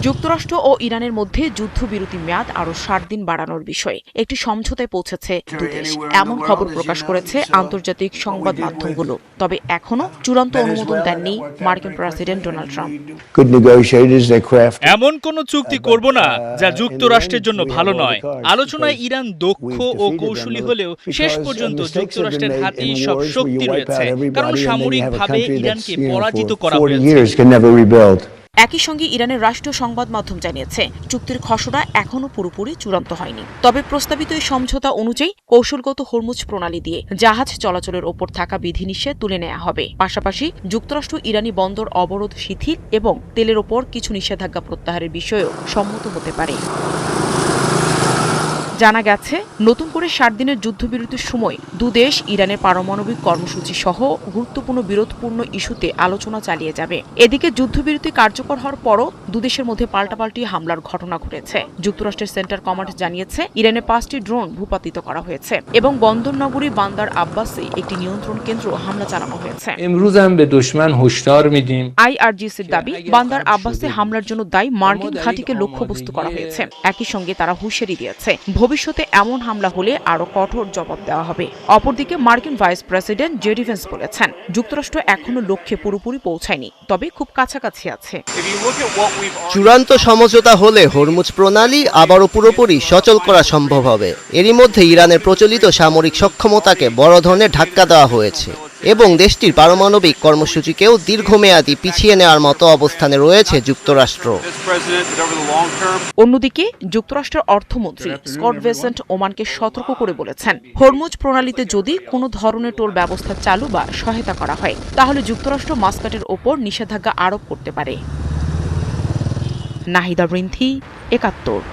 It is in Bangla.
যুক্তরাষ্ট্র ও ইরানের মধ্যে যুদ্ধবিরতি মেয়াদ আরও ৬০ দিন বাড়ানোর বিষয়ে একটি সমঝোতায় পৌঁছেছে দুদেশ, এমন খবর প্রকাশ করেছে আন্তর্জাতিক সংবাদ মাধ্যমগুলো। তবে এখনও চূড়ান্ত অনুমোদন দেননি মার্কিন প্রেসিডেন্ট ডোনাল্ড ট্রাম্প। এমন কোন চুক্তি করব না যা যুক্তরাষ্ট্রের জন্য ভালো নয়। আলোচনায় ইরান দক্ষ ও কৌশলী হলেও শেষ পর্যন্ত যুক্তরাষ্ট্রের হাতেই সব শক্তি রয়েছে, কারণ সামরিকভাবে ইরানকে পরাজিত করা হয়েছে। একই সঙ্গে ইরানের রাষ্ট্রীয় সংবাদ মাধ্যম জানিয়েছে, চুক্তির খসড়া এখনও পুরোপুরি চূড়ান্ত হয়নি। তবে প্রস্তাবিত এই সমঝোতা অনুযায়ী কৌশলগত হরমুজ প্রণালী দিয়ে জাহাজ চলাচলের ওপর থাকা বিধিনিষেধ তুলে নেওয়া হবে। পাশাপাশি যুক্তরাষ্ট্র ইরানি বন্দর অবরোধ শিথিল এবং তেলের ওপর কিছু নিষেধাজ্ঞা প্রত্যাহারের বিষয়েও সম্মত হতে পারে। জানা গেছে, নতুন করে ৬০ দিনের যুদ্ধবিরতির সময় দুদেশ ইরানের পারমাণবিক কর্মসূচি সহ গুরুত্বপূর্ণ বিরোধপূর্ণ ইস্যুতে আলোচনা চালিয়ে যাবে। এদিকে যুদ্ধবিরতি কার্যকর হওয়ার পরও দুদেশের মধ্যে পাল্টাপাল্টি হামলার ঘটনা ঘটেছে। যুক্তরাষ্ট্রের সেন্টার কমান্ড জানিয়েছে, ইরানে ৫টি ড্রোন ভূপাতিত করা হয়েছে এবং বন্দর নগরী বান্দার আব্বাসে একটি নিয়ন্ত্রণ কেন্দ্র হামলা চালানো হয়েছে। আইআরজিসির দাবি, বান্দার আব্বাসে হামলার জন্য দায়ী মার্কিন ঘাঁটিকে লক্ষ্যবস্তু করা হয়েছে। একই সঙ্গে তারা হুঁশিয়ারি দিয়েছে, ভবিষ্যতে এমন হামলা হলে আরও কঠোর জবাব দেওয়া হবে। অপরদিকে মার্কিন ভাইস প্রেসিডেন্ট জেডি ভেন্স বলেছেন, যুক্তরাষ্ট্র এখনো লক্ষ্যে পুরোপুরি পৌঁছায়নি, তবে খুব কাছাকাছি আছে। চূড়ান্ত সমঝোতা হলে হরমুজ প্রণালী আবারও পুরোপুরি সচল করা সম্ভব হবে। এরই মধ্যে ইরানের প্রচলিত সামরিক সক্ষমতাকে বড় ধরনের ধাক্কা দেওয়া হয়েছে এবং দেশটির পারমাণবিক কর্মসূচিকেও দীর্ঘমেয়াদী পিছিয়ে নেওয়ার মতো অবস্থানে রয়েছে যুক্তরাষ্ট্র। অন্যদিকে যুক্তরাষ্ট্রের অর্থমন্ত্রী স্কট বেসেন্ট ওমানকে সতর্ক করে বলেছেন, হরমুজ প্রণালীতে যদি কোনো ধরনের টোল ব্যবস্থা চালু বা সহায়তা করা হয়, তাহলে যুক্তরাষ্ট্র মাস্কাটের ওপর নিষেধাজ্ঞা আরোপ করতে পারে। নাহিদা বৃন্থি, ৭১।